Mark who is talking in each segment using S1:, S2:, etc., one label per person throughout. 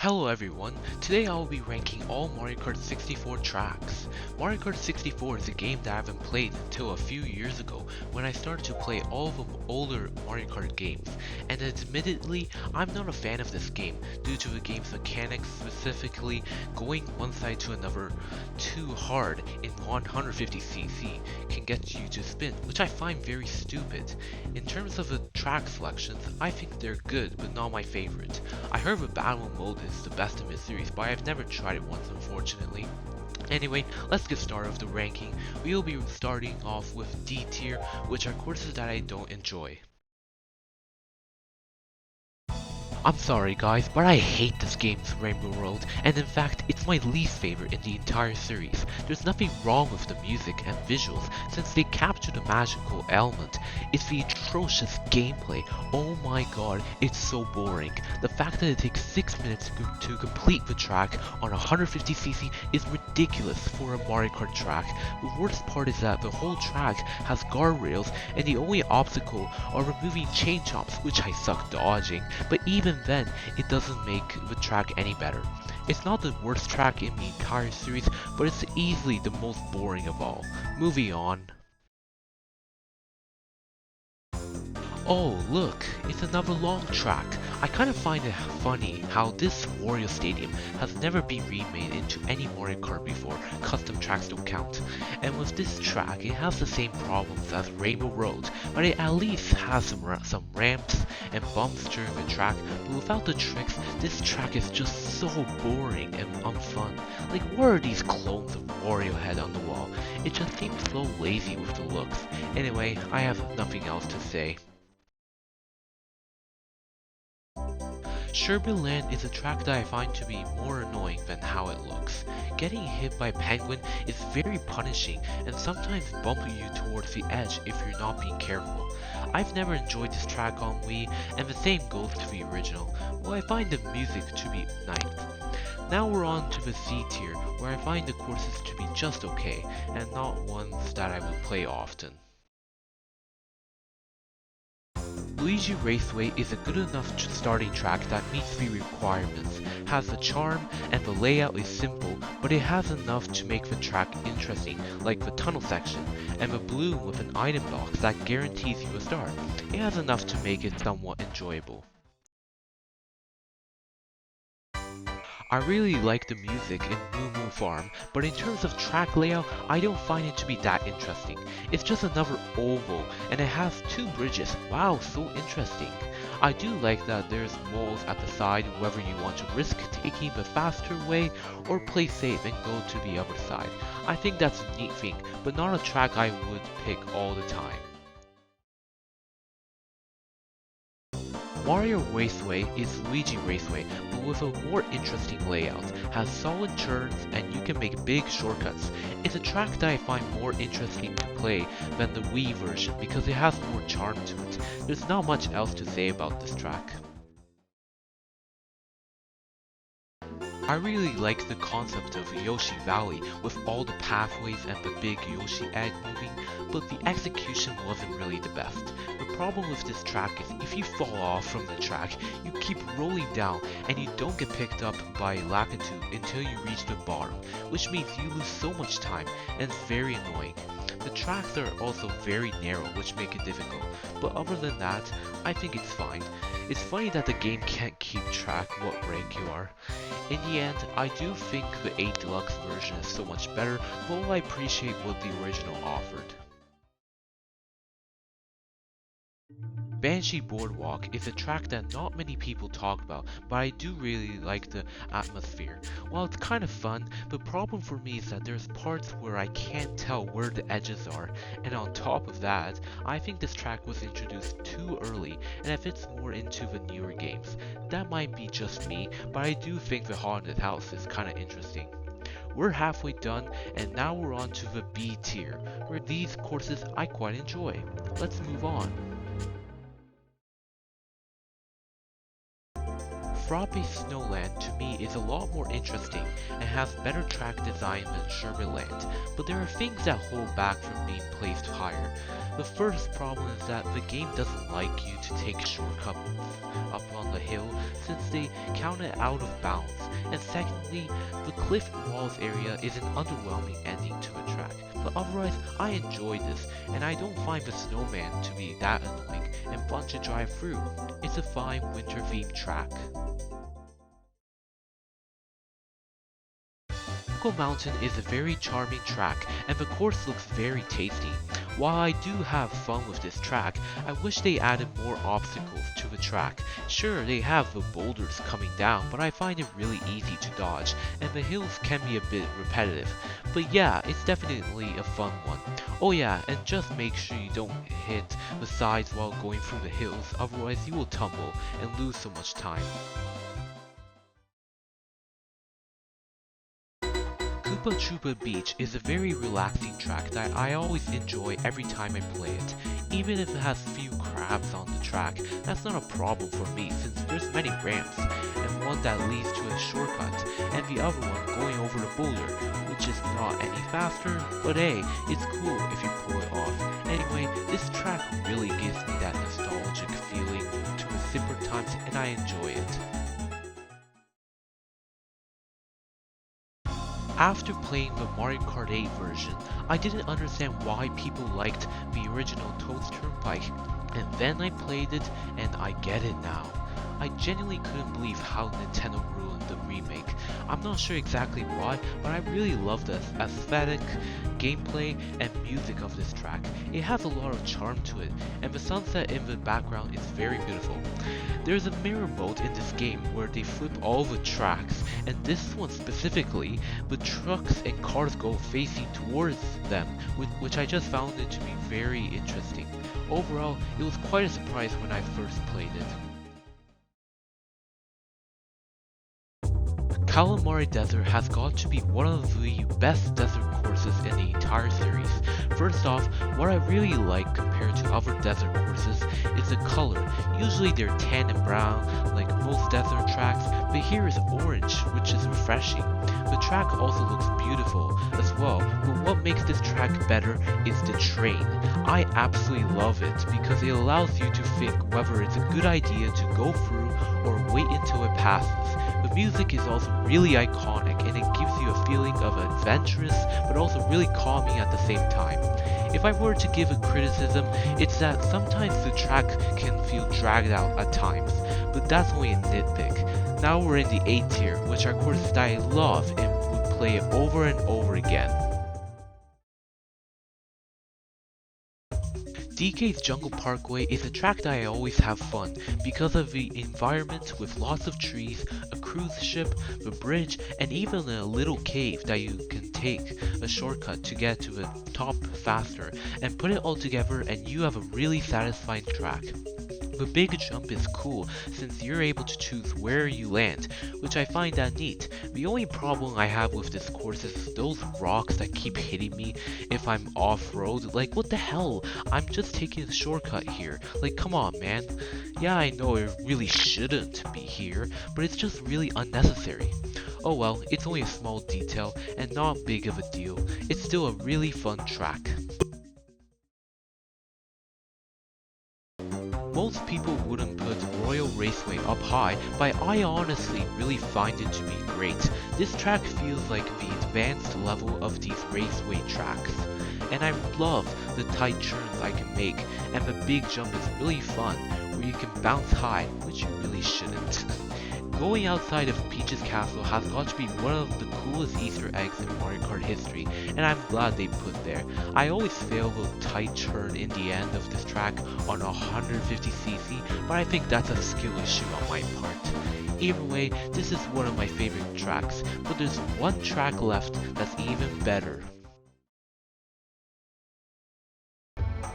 S1: Hello everyone, today I will be ranking all Mario Kart 64 tracks. Mario Kart 64 is a game that I haven't played until a few years ago when I started to play all of the older Mario Kart games, and admittedly, I'm not a fan of this game due to the game's mechanics, specifically going one side to another too hard in 150cc can get you to spin, which I find very stupid. In terms of the track selections, I think they're good but not my favorite. I heard the battle mode is the best in this series, but I've never tried it once unfortunately. Anyway, let's get started with the ranking. We will be starting off with D tier, which are courses that I don't enjoy. I'm sorry guys, but I hate this game's Rainbow Road, and in fact, it's my least favorite in the entire series. There's nothing wrong with the music and visuals, since they capture the magical element. It's the atrocious gameplay. Oh my god, it's so boring. The fact that it takes 6 minutes to complete the track on 150cc is ridiculous for a Mario Kart track. The worst part is that the whole track has guardrails, and the only obstacle are removing chain chomps, which I suck dodging, but even then, it doesn't make the track any better. It's not the worst track in the entire series, but it's easily the most boring of all. Moving on. Oh, look, it's another long track. I kind of find it funny how this Wario Stadium has never been remade into any Mario Kart before, custom tracks don't count. And with this track, it has the same problems as Rainbow Road, but it at least has some ramps and bumps during the track, but without the tricks, this track is just so boring and unfun. Like, what are these clones of Wario Head on the wall? It just seems so lazy with the looks. Anyway, I have nothing else to say. Sherbet Land is a track that I find to be more annoying than how it looks. Getting hit by Penguin is very punishing and sometimes bumping you towards the edge if you're not being careful. I've never enjoyed this track on Wii, and the same goes to the original, while I find the music to be nice. Now we're on to the C tier, where I find the courses to be just okay, and not ones that I would play often. Luigi Raceway is a good enough starting track that meets the requirements, has the charm, and the layout is simple, but it has enough to make the track interesting, like the tunnel section, and the balloon with an item box that guarantees you a star. It has enough to make it somewhat enjoyable. I really like the music in Moo Moo Farm, but in terms of track layout, I don't find it to be that interesting. It's just another oval, and it has two bridges. Wow, so interesting. I do like that there's walls at the side whether you want to risk taking the faster way or play safe and go to the other side. I think that's a neat thing, but not a track I would pick all the time. Mario Raceway is Luigi Raceway, but with a more interesting layout, has solid turns, and you can make big shortcuts. It's a track that I find more interesting to play than the Wii version because it has more charm to it. There's not much else to say about this track. I really like the concept of Yoshi Valley with all the pathways and the big Yoshi egg moving, but the execution wasn't really the best. The problem with this track is if you fall off from the track, you keep rolling down and you don't get picked up by Lakitu until you reach the bottom, which means you lose so much time and it's very annoying. The tracks are also very narrow, which make it difficult, but other than that, I think it's fine. It's funny that the game can't keep track what rank you are. In the end, I do think the 8 Deluxe version is so much better, but I appreciate what the original offered. Banshee Boardwalk is a track that not many people talk about, but I do really like the atmosphere. While it's kind of fun, the problem for me is that there's parts where I can't tell where the edges are, and on top of that, I think this track was introduced too early, and it fits more into the newer games. That might be just me, but I do think the Haunted House is kinda interesting. We're halfway done, and now we're on to the B tier, where these courses I quite enjoy. Let's move on. Frappe Snowland to me is a lot more interesting and has better track design than Sherbetland, but there are things that hold back from being placed higher. The first problem is that the game doesn't like you to take shortcuts up on the hill since they count it out of bounds, and secondly, the cliff and walls area is an underwhelming ending to a track. But otherwise, I enjoyed this, and I don't find the snowman to be that annoying and fun to drive through. It's a fine winter-themed track. Jungle Mountain is a very charming track, and the course looks very tasty. While I do have fun with this track, I wish they added more obstacles to the track. Sure, they have the boulders coming down, but I find it really easy to dodge, and the hills can be a bit repetitive. But yeah, it's definitely a fun one. Oh yeah, and just make sure you don't hit the sides while going through the hills, otherwise you will tumble and lose so much time. Koopa Troopa Beach is a very relaxing track that I always enjoy every time I play it. Even if it has few crabs on the track, that's not a problem for me since there's many ramps, and one that leads to a shortcut, and the other one going over the boulder, which is not any faster, but hey, it's cool if you pull it off. Anyway, this track really gives me that nostalgic feeling to the simpler times, and I enjoy it. After playing the Mario Kart 8 version, I didn't understand why people liked the original Toad's Turnpike, and then I played it and I get it now. I genuinely couldn't believe how Nintendo ruined the remake. I'm not sure exactly why, but I really love the aesthetic, gameplay, and music of this track. It has a lot of charm to it, and the sunset in the background is very beautiful. There's a mirror mode in this game where they flip all the tracks, and this one specifically, the trucks and cars go facing towards them, which I just found it to be very interesting. Overall, it was quite a surprise when I first played it. Kalimari Desert has got to be one of the best desert courses in the entire series. First off, what I really like compared to other desert courses is the color. Usually they're tan and brown like most desert tracks, but here is orange, which is refreshing. The track also looks beautiful as well, but what makes this track better is the train. I absolutely love it because it allows you to think whether it's a good idea to go through or wait until it passes. The music is also really iconic and it gives you a feeling of adventurous but also really calming at the same time. If I were to give a criticism, it's that sometimes the track can feel dragged out at times, but that's only a nitpick. Now we're in the A tier, which are courses that I love and would play over and over again. DK's Jungle Parkway is a track that I always have fun because of the environment with lots of trees, a cruise ship, the bridge, and even a little cave that you can take a shortcut to get to the top faster, and put it all together and you have a really satisfying track. The big jump is cool since you're able to choose where you land, which I find that neat. The only problem I have with this course is those rocks that keep hitting me if I'm off-road. Like, what the hell? I'm just taking a shortcut here. Like, come on, man. Yeah, I know it really shouldn't be here, but it's just really unnecessary. Oh well, it's only a small detail and not big of a deal. It's still a really fun track. Most people wouldn't put Royal Raceway up high, but I honestly really find it to be great. This track feels like the advanced level of these raceway tracks. And I love the tight turns I can make, and the big jump is really fun, where you can bounce high, which you really shouldn't. Going outside of Peach's Castle has got to be one of the coolest Easter eggs in Mario Kart history, and I'm glad they put there. I always fail the tight turn in the end of this track on 150cc, but I think that's a skill issue on my part. Either way, this is one of my favorite tracks, but there's one track left that's even better.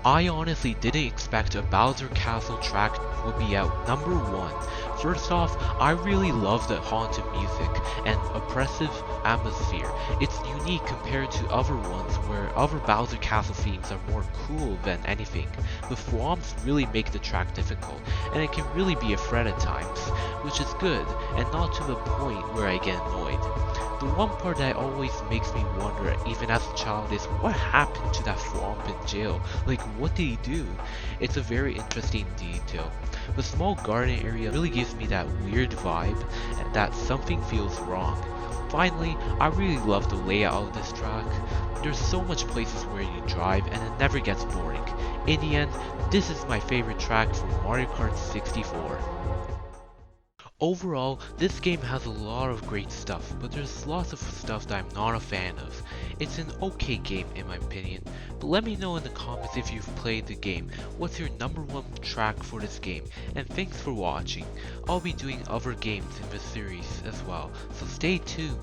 S1: I honestly didn't expect a Bowser Castle track would be out number 1. First off, I really love the haunted music and oppressive atmosphere. It's unique compared to other ones where other Bowser Castle themes are more cool than anything. The swamps really make the track difficult, and it can really be a threat at times, which is good, and not to the point where I get annoyed. The one part that always makes me wonder, even as a child, is what happened to that swamp in jail? Like, what did he do? It's a very interesting detail. The small garden area really gives me that weird vibe, and that something feels wrong. Finally, I really love the layout of this track. There's so much places where you drive and it never gets boring. In the end, this is my favorite track from Mario Kart 64. Overall, this game has a lot of great stuff, but there's lots of stuff that I'm not a fan of. It's an okay game in my opinion, but let me know in the comments if you've played the game. What's your number one track for this game? And thanks for watching. I'll be doing other games in this series as well, so stay tuned.